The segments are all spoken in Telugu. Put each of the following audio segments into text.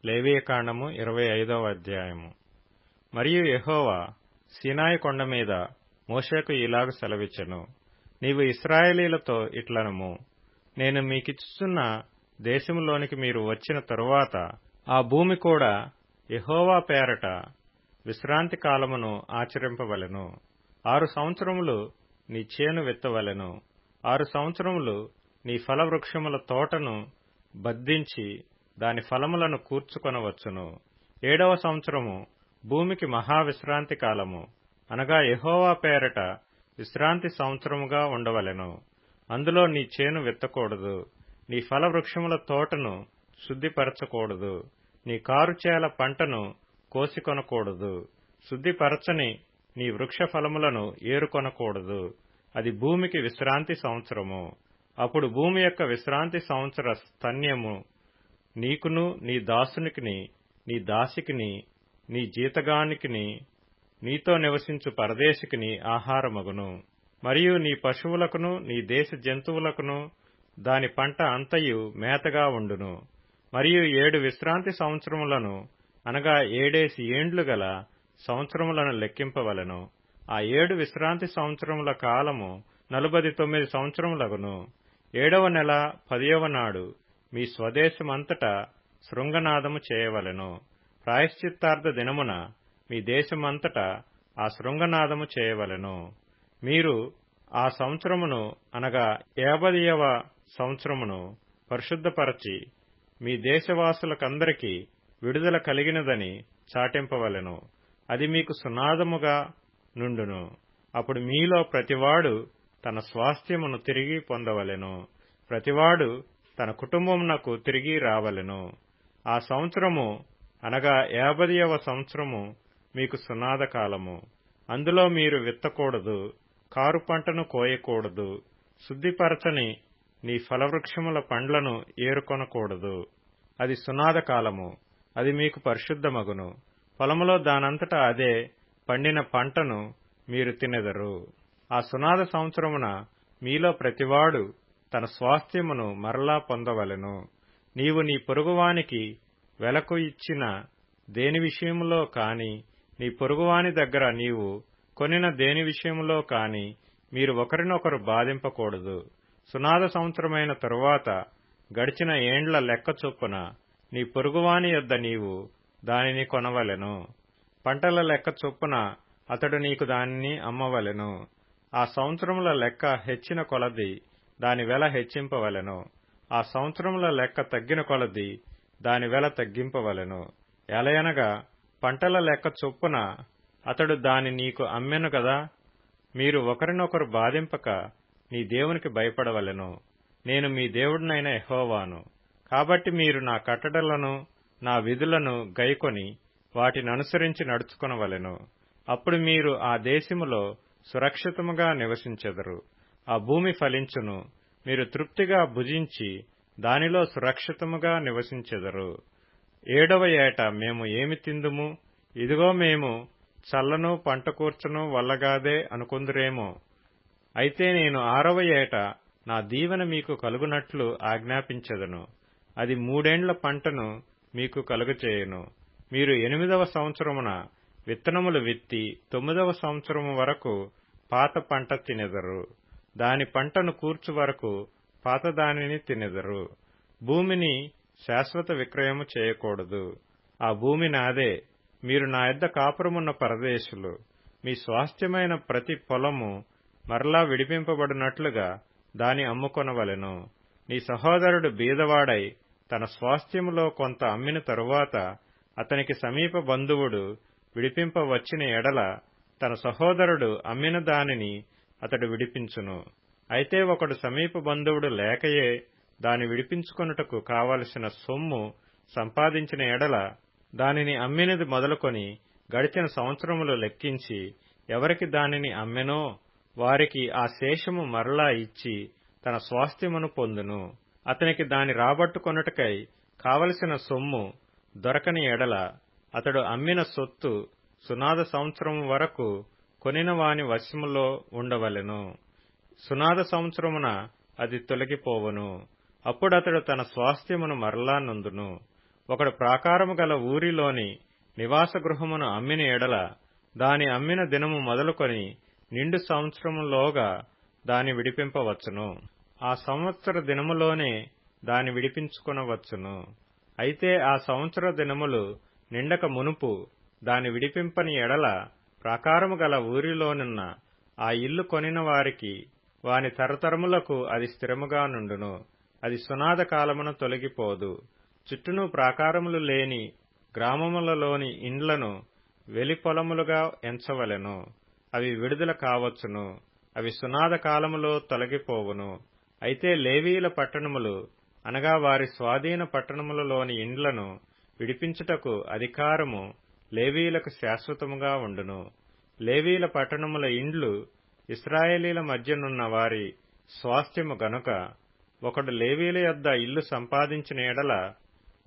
లేవీయకాండము 25వ అధ్యాయము. మరియు యెహోవా సీనాయి కొండ మీద మోషేకు ఇలాగు సెలవిచ్చెను, నీవు ఇశ్రాయేలీయులతో ఇట్లనుము, నేను మీకిచ్చుచున్న దేశములోనికి మీరు వచ్చిన తరువాత ఆ భూమి కూడా యెహోవా పేరట విశ్రాంతి కాలమును ఆచరింపవలెను. 6 సంవత్సరములు నీ చేను విత్తవలెను. 6 సంవత్సరములు నీ ఫలవృక్షముల తోటను బద్దించి దాని ఫలములను కూర్చుకొనవచ్చును. 7వ సంవత్సరము భూమికి మహావిశ్రాంతి కాలము, అనగా యెహోవా పేరట విశ్రాంతి సంవత్సరముగా ఉండవలెను. అందులో నీ చేను విత్తకూడదు, నీ ఫలవృక్షముల తోటను శుద్ధిపరచకూడదు, నీ కారుచేల పంటను కోసికొనకూడదు, శుద్ధిపరచని నీ వృక్ష ఫలములను ఏరుకొనకూడదు. అది భూమికి విశ్రాంతి సంవత్సరము. అప్పుడు భూమి యొక్క విశ్రాంతి సంవత్సర స్తన్యము నీకును నీ దాసునికిని, నీ దాసికిని, నీ జీతగానికిని, నీతో నివసించు పరదేశికిని ఆహారమగును. మరియు నీ పశువులకును నీ దేశ జంతువులకును దాని పంట అంతయు మేతగా ఉండును. మరియు 7 విశ్రాంతి సంవత్సరములను, అనగా 7 ఏండ్లు గల సంవత్సరములను లెక్కింపవలెను. ఆ 7 విశ్రాంతి సంవత్సరముల కాలము 49 సంవత్సరములగును. 7వ నెల 10వ నాడు మీ స్వదేశమంతటా శృంగనాదము చేయవలెను. ప్రాయశ్చిత్తార్థ దినమున మీ దేశమంతటా ఆ శృంగనాదము చేయవలెను. మీరు ఆ సంవత్సరమును, అనగా 50వ సంవత్సరమును పరిశుద్ధపరచి మీ దేశవాసులకందరికీ విడుదల కలిగినదని చాటింపవలెను. అది మీకు సునాదముగా నుండును. అప్పుడు మీలో ప్రతివాడు తన స్వాస్థ్యమును తిరిగి పొందవలెను. ప్రతివాడు తన కుటుంబమునకు తిరిగి రావలెను. ఆ సంవత్సరము, అనగా 50వ సంవత్సరము మీకు సునాద కాలము. అందులో మీరు విత్తకూడదు, కారు పంటను కోయకూడదు, శుద్ధిపరచని నీ ఫలవృక్షముల పండ్లను ఏరుకొనకూడదు. అది సునాద కాలము. అది మీకు పరిశుద్ధమగును. పొలములో దానంతటా అదే పండిన పంటను మీరు తినెదరు. ఆ సునాద సంవత్సరమున మీలో ప్రతివాడు తన స్వాస్థ్యమును మరలా పొందవలెను. నీవు నీ పొరుగువానికి వెలకు ఇచ్చిన దేని విషయములో కాని, నీ పొరుగువాని దగ్గర నీవు కొనిన దేని విషయములో కాని మీరు ఒకరినొకరు బాధింపకూడదు. సునాద సంవత్సరమైన తరువాత గడిచిన ఏండ్ల లెక్క చొప్పున నీ పొరుగువాని యొద్ద నీవు దానిని కొనవలెను. పంటల లెక్క చొప్పున అతడు నీకు దానిని అమ్మవలెను. ఆ సంవత్సరముల లెక్క హెచ్చిన కొలది దాని వెల హెచ్చింపవలెను. ఆ సంవత్సరముల లెక్క తగ్గిన కొలది దాని వెల తగ్గింపవలెను. ఎలయనగా పంటల లెక్క చొప్పున అతడు దాని నీకు అమ్మెను గదా. మీరు ఒకరినొకరు బాధింపక నీ దేవునికి భయపడవలెను. నేను మీ దేవుడినైన యెహోవాను. కాబట్టి మీరు నా కట్టడలను నా విధులను గైకొని వాటిననుసరించి నడుచుకొనవలెను. అప్పుడు మీరు ఆ దేశములో సురక్షితముగా నివసించెదరు. ఆ భూమి ఫలించును. మీరు తృప్తిగా భుజించి దానిలో సురక్షితముగా నివసించెదరు. 7వ ఏట మేము ఏమి తిందుము, ఇదిగో మేము చల్లను పంట కూర్చను వల్లగాదే అనుకుందురేమో. అయితే నేను 6వ ఏట నా దీవెన మీకు కలుగునట్లు ఆజ్ఞాపించెదను. అది 3 ఏండ్ల పంటను మీకు కలుగచేయును. మీరు 8వ సంవత్సరమున విత్తనములు విత్తి 9వ సంవత్సరము వరకు పాత పంట తినెదరు. దాని పంటను కూర్చు వరకు పాత దానిని తినెదరు. భూమిని శాశ్వత విక్రయము చేయకూడదు. ఆ భూమి నాదే. మీరు నా యొద్ద కాపురమున్న పరదేశులు. మీ స్వాస్థ్యమైన ప్రతి పొలము మరలా విడిపింపబడినట్లుగా దాని అమ్ముకొనవలెను. నీ సహోదరుడు బీదవాడై తన స్వాస్థ్యములో కొంత అమ్మిన తరువాత అతనికి సమీప బంధువుడు విడిపింపవచ్చిన ఎడల తన సహోదరుడు అమ్మిన దానిని అతడు విడిపించును. అయితే ఒకడు సమీప బంధువుడు లేకయే దాని విడిపించుకొనుటకు కావలసిన సొమ్ము సంపాదించిన ఎడల దానిని అమ్మినది మొదలుకొని గడిచిన సంవత్సరములు లెక్కించి ఎవరికి దానిని అమ్మెనో వారికి ఆ శేషము మరలా ఇచ్చి తన స్వాస్థ్యమును పొందును. అతనికి దాని రాబట్టుకొనుటకై కావలసిన సొమ్ము దొరకని ఎడల అతడు అమ్మిన సొత్తు సునాద సంవత్సరము వరకు కొనిన వాని వశములో ఉండవలెను. సునాద సంవత్సరమున అది తొలగిపోవును. అప్పుడతడు తన స్వాస్థ్యమును మరలా నొందును. ఒకడు ప్రాకారము గల ఊరిలోని నివాస గృహమును అమ్మిన ఎడల దాని అమ్మిన దినము మొదలుకొని నిండు సంవత్సరములోగా దాని విడిపింపవచ్చును. ఆ సంవత్సర దినములోనే దాని విడిపించుకొనవచ్చును. అయితే ఆ సంవత్సర దినములు నిండక మునుపు దాని విడిపింపని ఎడల ప్రాకారము గల ఊరిలోనున్న ఆ ఇల్లు కొనిన వారికి వాని తరతరములకు అది స్థిరముగా నుండును. అది సునాద కాలమున తొలగిపోదు. చుట్టూను ప్రాకారములు లేని గ్రామములలోని ఇండ్లను వెలిపొలములుగా ఎంచవలెను. అవి విడుదల కావచ్చును. అవి సునాద కాలములో తొలగిపోవును. అయితే లేవీయుల పట్టణములు అనగా వారి స్వాధీన పట్టణములలోని ఇండ్లను విడిపించుటకు అధికారము లేవీయులకు శాశ్వతముగా ఉండును. లేవీయుల పట్టణముల ఇండ్లు ఇశ్రాయేలీల మధ్యనున్న వారి స్వాస్థ్యము గనుక ఒకడు లేవీయుల యొద్ద ఇల్లు సంపాదించిన ఎడల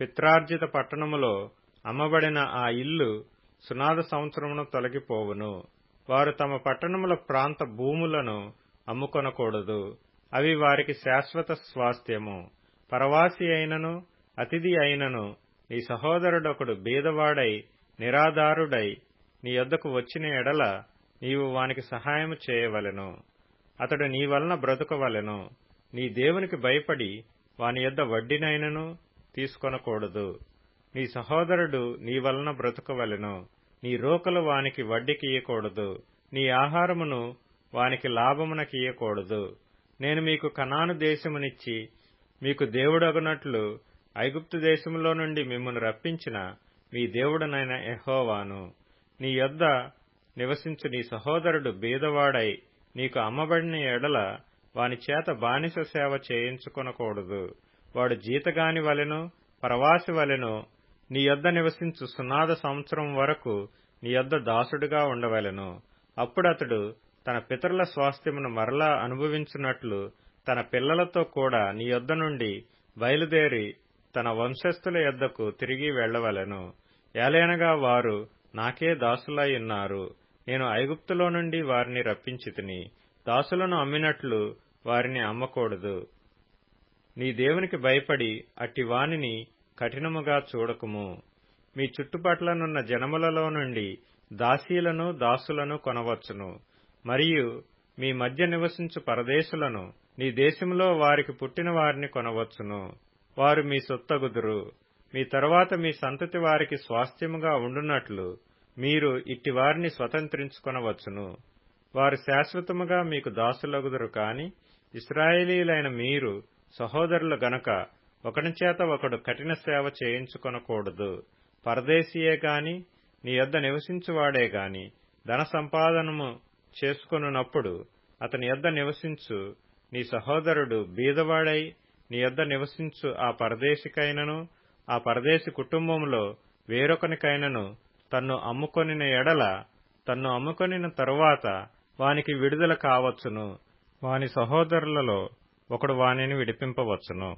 పిత్రార్జిత పట్టణములో అమ్మబడిన ఆ ఇల్లు సునాద సంవత్సరమున తొలగిపోవును. వారు తమ పట్టణముల ప్రాంత భూములను అమ్ముకొనకూడదు. అవి వారికి శాశ్వత స్వాస్థ్యము. పరవాసి అయినను అతిథి అయినను నీ సహోదరుడొకడు బీదవాడై నిరాధారుడై నీ యొద్దకు వచ్చిన ఎడల నీవు వానికి సహాయము చేయవలెను. అతడు నీ వలన బ్రతుకవలెను. నీ దేవునికి భయపడి వాని యొద్ద వడ్డీనైనను తీసుకొనకూడదు. నీ సహోదరుడు నీ వలన బ్రతుకవలెను. నీ రోకలు వానికి వడ్డీకియ్యకూడదు. నీ ఆహారమును వానికి లాభమునకియ్యకూడదు. నేను మీకు కనాను దేశమునిచ్చి మీకు దేవుడగునట్లు ఐగుప్తు దేశములో నుండి మిమ్మును రప్పించిన మీ దేవుడనైన యెహోవాను. నీ యొద్ద నివసించు నీ సహోదరుడు బీదవాడై నీకు అమ్మబడిన ఎడల వాని చేత బానిస సేవ చేయించుకొనకూడదు. వాడు జీతగాని వలెను పరవాసి వలెను నీ యొద్ద నివసించు సునాద సంవత్సరం వరకు నీ యొద్ద దాసుడుగా ఉండవలెను. అప్పుడతడు తన పితరుల స్వాస్థ్యమును మరలా అనుభవించున్నట్లు తన పిల్లలతో కూడా నీ యొద్ద నుండి బయలుదేరి తన వంశస్థుల యొద్దకు తిరిగి వెళ్లవలెను. ఏలయనగా వారు నాకే దాసులై ఉన్నారు. నేను ఐగుప్తులో నుండి వారిని రప్పించితిని. దాసులను అమ్మినట్లు వారిని అమ్మకూడదు. నీ దేవునికి భయపడి అట్టి వానిని కఠినముగా చూడకుము. మీ చుట్టుపట్లనున్న జనములలో నుండి దాసీలను దాసులను కొనవచ్చును. మరియు మీ మధ్య నివసించు పరదేశులను నీ దేశంలో వారికి పుట్టిన వారిని కొనవచ్చును. వారు మీ సొత్తగుదురు. మీ తరువాత మీ సంతతి వారికి స్వాస్థ్యముగా ఉండునట్లు మీరు ఇట్టి వారిని స్వతంత్రించుకొనవచ్చును. వారు శాశ్వతముగా మీకు దాసులగుదురు కాని ఇశ్రాయేలీయులైన మీరు సహోదరులు గనక ఒకని చేత ఒకడు కఠిన సేవ చేయించుకొనకూడదు. పరదేశీయే గాని నీ యొద్ద నివసించువాడే గాని ధన సంపాదనము చేసుకొనున్నప్పుడు అతని యొద్ద నివసించు నీ సహోదరుడు బీదవాడై నీ యొద్ద నివసించు ఆ పరదేశికైనను ఆ పరదేశి కుటుంబములో వేరొకనికైనను తన్ను అమ్ముకొనిన ఎడల తన్ను అమ్ముకొనిన తరువాత వానికి విడుదల కావచ్చును. వాని సహోదరులలో ఒకడు వానిని విడిపింపవచ్చును.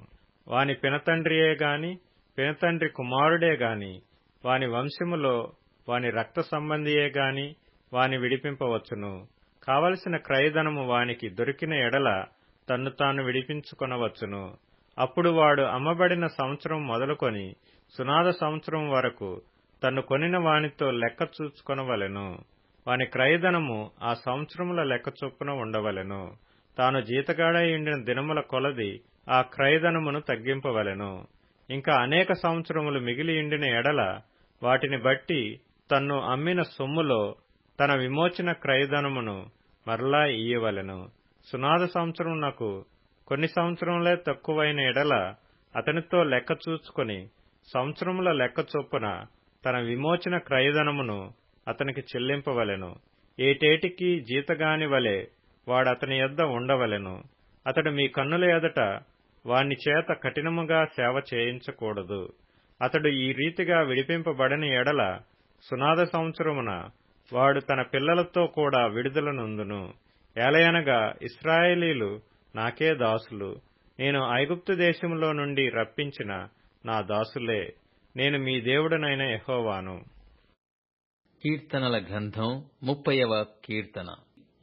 వాని పినతండ్రియే గాని పినతండ్రి కుమారుడే గాని వాని వంశములో వాని రక్త సంబంధియే గాని వాని విడిపింపవచ్చును. కావలసిన క్రయధనము వానికి దొరికిన ఎడల తన్ను తాను విడిపించుకొనవచ్చును. అప్పుడు వాడు అమ్మబడిన సంవత్సరం మొదలుకొని సునాద సంవత్సరం వరకు తన్ను కొనిన వానితో లెక్క చూచుకొనవలెను. వాని క్రయధనము ఆ సంవత్సరముల లెక్క చొప్పున ఉండవలెను. తాను జీతగాడై ఉండిన దినముల కొలది ఆ క్రయధనమును తగ్గింపవలెను. ఇంకా అనేక సంవత్సరములు మిగిలి ఉండిన ఎడల వాటిని బట్టి తన్ను అమ్మిన సొమ్ములో తన విమోచన క్రయధనమును మరలా ఇయ్యవలెను. సునాద సంవత్సరమునకు కొన్ని సంవత్సరములే తక్కువైన ఎడల అతనితో లెక్క చూచుకొని సంవత్సరముల లెక్క చొప్పున తన విమోచన క్రయధనమును అతనికి చెల్లింపవలెను. ఏటేటికి జీతగాని వలె వాడతని యొద్ద ఉండవలెను. అతడు మీ కన్నుల ఎదుట వాని చేత కఠినముగా సేవ చేయించకూడదు. అతడు ఈ రీతిగా విడిపింపబడని ఎడల సునాద సంవత్సరమున వాడు తన పిల్లలతో కూడా విడుదల నొందును. ఏలయనగా ఇశ్రాయేలీలు నాకే దాసులు. నేను ఐగుప్తు దేశములో నుండి రప్పించిన నా దాసులే. నేను మీ దేవుడనైన యెహోవాను. కీర్తనల గ్రంథం 30వ కీర్తన.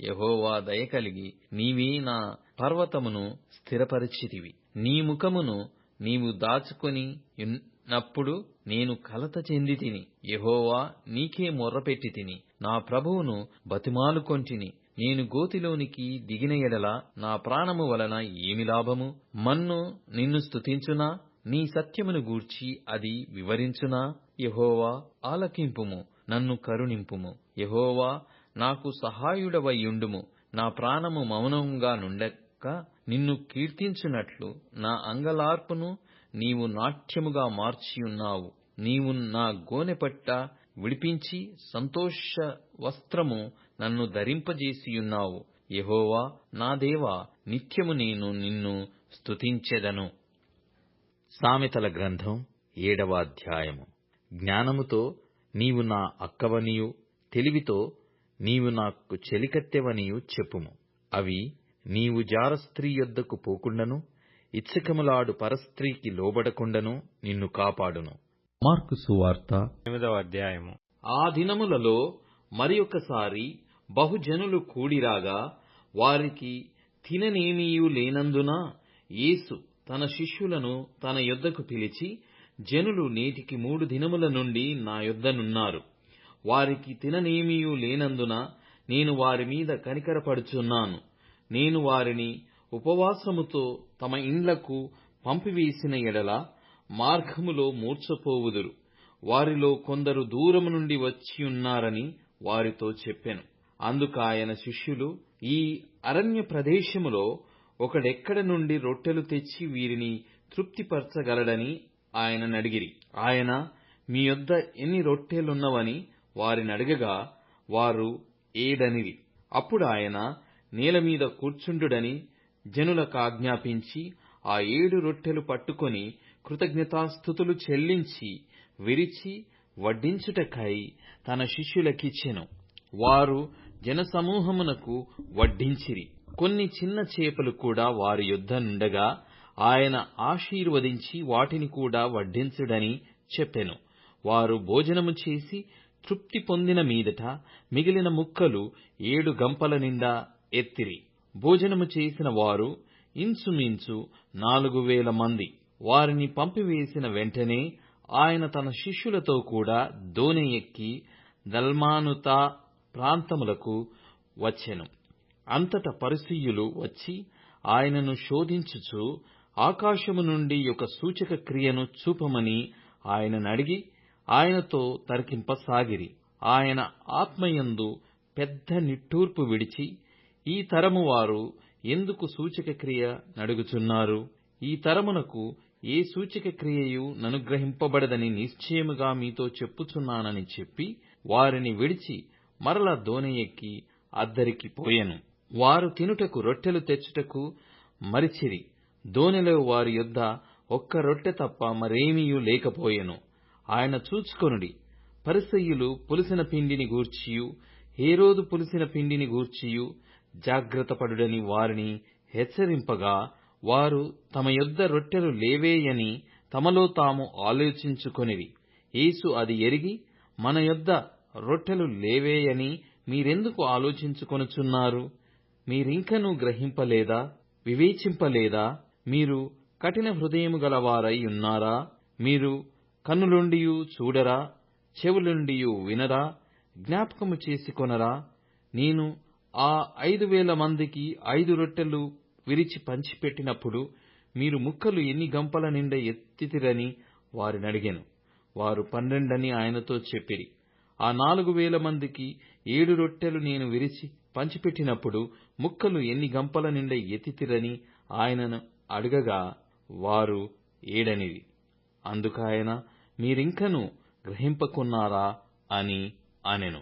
యెహోవా దయ కలిగి నీవే నా పర్వతమును స్థిరపరిచితివి. నీ ముఖమును నీవు దాచుకొని ఉన్నప్పుడు నేను కలత చెందితిని. యెహోవా, నీకే మొర్రపెట్టితిని. నా ప్రభువును బతిమాలుకొంటిని. నేను గోతిలోనికి దిగిన ఎడల నా ప్రాణము వలన ఏమి లాభము? మన్ను నిన్ను స్తుతించునా? నీ సత్యమును గూర్చి అది వివరించునా? యెహోవా, ఆలకింపుము, నన్ను కరుణింపుము. యెహోవా, నాకు సహాయుడవయ్యుండుము. నా ప్రాణము మౌనంగా నుండక నిన్ను కీర్తించునట్లు నా అంగలార్పును నీవు నాట్యముగా మార్చియున్నావు. నీవు నా గోనెపట్ట విడిపించి సంతోష వస్త్రము నన్ను ధరింపజేసియున్నావు. యెహోవా, నా దేవా, నిత్యము నేను నిన్ను స్తుతించెదను. సామెతల గ్రంథం 7వ అధ్యాయము. జ్ఞానముతో నీవు నా అక్కవనియు, తెలివితో నీవు నాకు చెలికత్తెవనియు చెప్పుము. అవి నీవు జారస్త్రీ యొద్దకు పోకుండను, ఇచ్చకములాడు పరస్త్రీకి లోబడకుండను నిన్ను కాపాడును. మార్కు సువార్త 8వ అధ్యాయము. ఆ దినములలో మరియొకసారి బహుజనులు కూడిరాగా వారికి తిననేమియూ లేనందున యేసు తన శిష్యులను తన యొద్దకు పిలిచి, జనులు నేటికి 3 దినముల నుండి నా యొద్దనున్నారు. వారికి తిననేమియూ లేనందున నేను వారి మీద కనికరపడుచున్నాను. నేను వారిని ఉపవాసముతో తమ ఇండ్లకు పంపివేసిన ఎడల మార్గములో మూర్ఛపోవుదురు. వారిలో కొందరు దూరము నుండి వచ్చియున్నారని వారితో చెప్పెను. అందుకాయన శిష్యులు, ఈ అరణ్య ప్రదేశములో ఒకడెక్కడ నుండి రొట్టెలు తెచ్చి వీరిని తృప్తిపరచగలడని ఆయననడిగిరి. ఆయన, మీ యొద్ద ఎన్ని రొట్టెలున్నవని వారినడగగా వారు 7 అనిరి. అప్పుడు ఆయన నేలమీద కూర్చుండుడని జనులకాజ్ఞాపించి ఆ 7 రొట్టెలు పట్టుకొని కృతజ్ఞతాస్తుతులు చెల్లించి విరిచి వడ్డించుటకై తన శిష్యులకిచ్చెను. వారు జనసమూహమునకు వడ్డించిరి. కొన్ని చిన్న చేపలు కూడా వారి యొద్ద నుండగా ఆయన ఆశీర్వదించి వాటిని కూడా వడ్డించుడని చెప్పెను. వారు భోజనము చేసి తృప్తి పొందిన మీదట మిగిలిన ముక్కలు 7 గంపల నిండా ఎత్తిరి. భోజనము చేసిన వారు ఇంచుమించు 4000 మంది. వారిని పంపివేసిన వెంటనే ఆయన తన శిష్యులతో కూడా దోణి ఎక్కి దల్మానుతా ప్రాంతములకు వచ్చెను. అంతటా పరిసయ్యులు వచ్చి ఆయనను శోధించుచు ఆకాశము నుండి ఒక సూచక క్రియను చూపమని ఆయననడిగి ఆయనతో తర్కింపసాగిరి. ఆయన ఆత్మయందు పెద్ద నిట్టూర్పు విడిచి, ఈ తరము వారు ఎందుకు సూచక క్రియ నడుగుచున్నారు? ఈ తరమునకు ఏ సూచక క్రియయు ననుగ్రహింపబడదని నిశ్చయముగా మీతో చెప్పుచున్నానని చెప్పి వారిని విడిచి మరల దోణి ఎక్కి అద్దరికి పోయెను. వారు తినుటకు రొట్టెలు తెచ్చుటకు మరిచిరి. దోణిలో వారి యొద్ద ఒక్క రొట్టె తప్ప మరేమీయూ లేకపోయెను. ఆయన చూచుకొనుడి, పరిసయ్యులు పులిసిన పిండిని గూర్చియు హేరోదు పులిసిన పిండిని గూర్చియు జాగ్రత్తపడుడని వారిని హెచ్చరింపగా వారు తమ యొద్ద రొట్టెలు లేవేయని తమలో తాము ఆలోచించుకొనిరి. యేసు అది ఎరిగి, మన యొద్ద రొట్టెలు లేవేయని మీరెందుకు ఆలోచించుకొనుచున్నారు? మీరింకనూ గ్రహింపలేదా? వివేచింపలేదా? మీరు కఠిన హృదయము గలవారై ఉన్నారా? మీరు కన్నులుండియు చూడరా? చెవులుండియు వినరా? జ్ఞాపకము చేసుకొనరా? నేను ఆ 5000 మందికి 5 రొట్టెలు విరిచి పంచిపెట్టినప్పుడు మీరు ముక్కలు ఎన్ని గంపల నిండా ఎత్తితిరని వారినడిగెను. వారు 12 అని ఆయనతో చెప్పిరి. ఆ 4000 మందికి 7 రొట్టెలు నేను విరిచి పంచిపెట్టినప్పుడు ముక్కలు ఎన్ని గంపల నిండా ఎత్తితిరని ఆయనను అడగగా వారు 7 అనిరి. అందుకాయన, మీరింకనూ గ్రహింపకున్నారా అని అనెను.